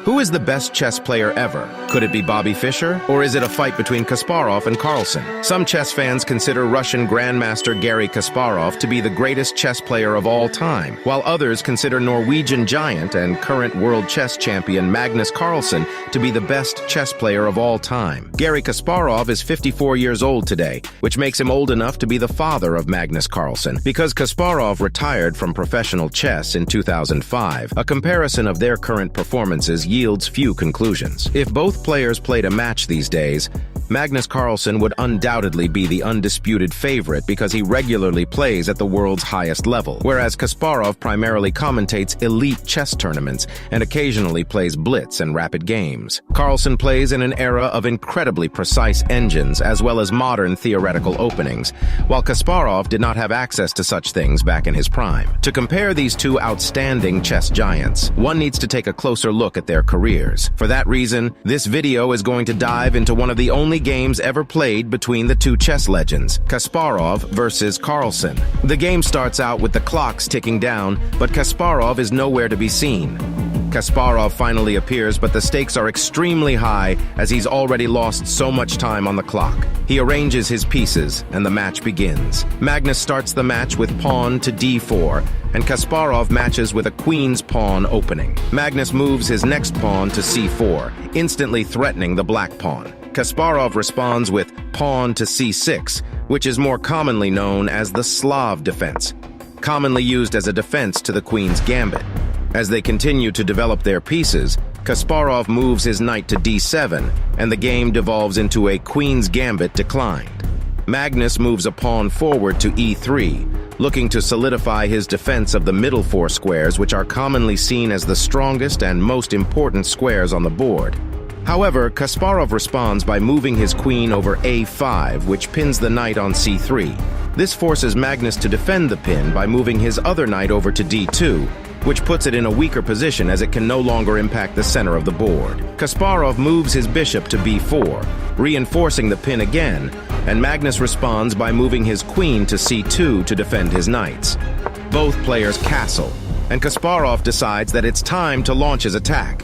Who is the best chess player ever? Could it be Bobby Fischer? Or is it a fight between Kasparov and Carlsen? Some chess fans consider Russian Grandmaster Garry Kasparov to be the greatest chess player of all time, while others consider Norwegian giant and current world chess champion Magnus Carlsen to be the best chess player of all time. Garry Kasparov is 54 years old today, which makes him old enough to be the father of Magnus Carlsen. Because Kasparov retired from professional chess in 2005, a comparison of their current performances yields few conclusions. If both players played a match these days, Magnus Carlsen would undoubtedly be the undisputed favorite because he regularly plays at the world's highest level, whereas Kasparov primarily commentates elite chess tournaments and occasionally plays blitz and rapid games. Carlsen plays in an era of incredibly precise engines as well as modern theoretical openings, while Kasparov did not have access to such things back in his prime. To compare these two outstanding chess giants, one needs to take a closer look at their careers. For that reason, this video is going to dive into one of the only games ever played between the two chess legends, Kasparov versus Carlsen. The game starts out with the clocks ticking down, but Kasparov is nowhere to be seen. Kasparov finally appears, but the stakes are extremely high as he's already lost so much time on the clock. He arranges his pieces, and the match begins. Magnus starts the match with pawn to d4, and Kasparov matches with a queen's pawn opening. Magnus moves his next pawn to c4, instantly threatening the black pawn. Kasparov responds with pawn to c6, which is more commonly known as the Slav defense, commonly used as a defense to the queen's gambit. As they continue to develop their pieces, Kasparov moves his knight to d7, and the game devolves into a queen's gambit declined. Magnus moves a pawn forward to e3, looking to solidify his defense of the middle four squares, which are commonly seen as the strongest and most important squares on the board. However, Kasparov responds by moving his queen over a5, which pins the knight on c3. This forces Magnus to defend the pin by moving his other knight over to d2, which puts it in a weaker position as it can no longer impact the center of the board. Kasparov moves his bishop to b4, reinforcing the pin again, and Magnus responds by moving his queen to c2 to defend his knights. Both players castle, and Kasparov decides that it's time to launch his attack.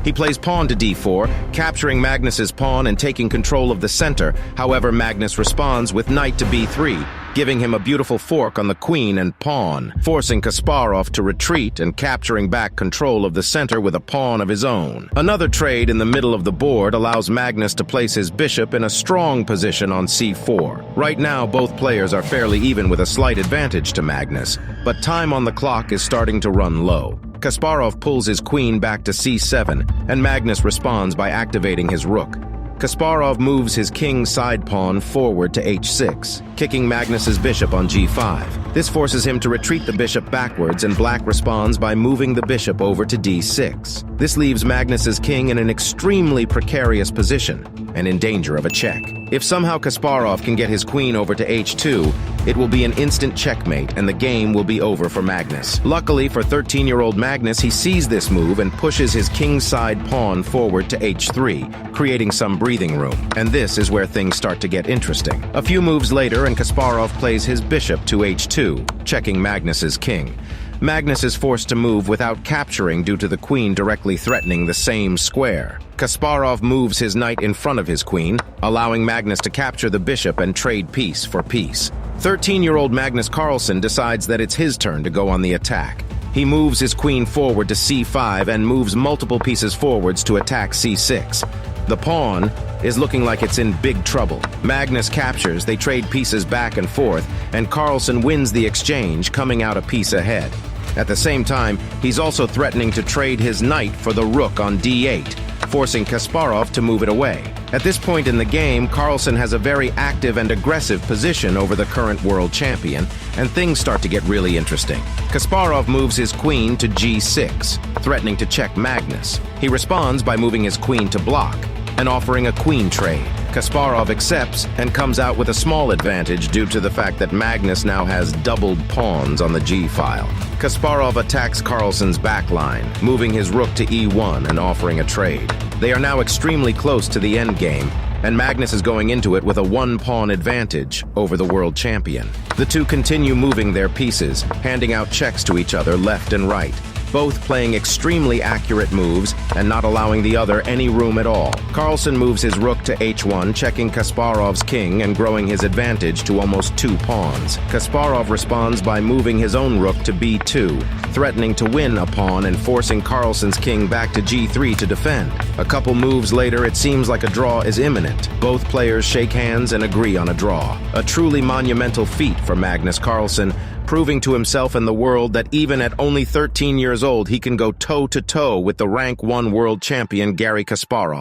He plays pawn to d4, capturing Magnus's pawn and taking control of the center. However, Magnus responds with knight to b3, giving him a beautiful fork on the queen and pawn, forcing Kasparov to retreat and capturing back control of the center with a pawn of his own. Another trade in the middle of the board allows Magnus to place his bishop in a strong position on c4. Right now, both players are fairly even with a slight advantage to Magnus, but time on the clock is starting to run low. Kasparov pulls his queen back to c7, and Magnus responds by activating his rook. Kasparov moves his king side pawn forward to h6, kicking Magnus's bishop on g5. This forces him to retreat the bishop backwards, and black responds by moving the bishop over to d6. This leaves Magnus's king in an extremely precarious position and in danger of a check. If somehow Kasparov can get his queen over to h2, it will be an instant checkmate and the game will be over for Magnus. Luckily for 13-year-old Magnus, he sees this move and pushes his kingside pawn forward to h3, creating some breathing room. And this is where things start to get interesting. A few moves later, and Kasparov plays his bishop to h2, checking Magnus's king. Magnus is forced to move without capturing due to the queen directly threatening the same square. Kasparov moves his knight in front of his queen, allowing Magnus to capture the bishop and trade piece for piece. 13-year-old Magnus Carlsen decides that it's his turn to go on the attack. He moves his queen forward to c5 and moves multiple pieces forwards to attack c6. The pawn is looking like it's in big trouble. Magnus captures, they trade pieces back and forth, and Carlsen wins the exchange, coming out a piece ahead. At the same time, he's also threatening to trade his knight for the rook on d8, forcing Kasparov to move it away. At this point in the game, Carlsen has a very active and aggressive position over the current world champion, and things start to get really interesting. Kasparov moves his queen to g6, threatening to check Magnus. He responds by moving his queen to block and offering a queen trade. Kasparov accepts and comes out with a small advantage due to the fact that Magnus now has doubled pawns on the g-file. Kasparov attacks Carlsen's backline, moving his rook to e1 and offering a trade. They are now extremely close to the endgame, and Magnus is going into it with a one-pawn advantage over the world champion. The two continue moving their pieces, handing out checks to each other left and right. both playing extremely accurate moves and not allowing the other any room at all. Carlsen moves his rook to h1, checking Kasparov's king and growing his advantage to almost 2 pawns. Kasparov responds by moving his own rook to b2, threatening to win a pawn and forcing Carlsen's king back to g3 to defend. A couple moves later, it seems like a draw is imminent. Both players shake hands and agree on a draw. A truly monumental feat for Magnus Carlsen, proving to himself and the world that even at only 13 years old, he can go toe-to-toe with the rank 1 world champion Garry Kasparov.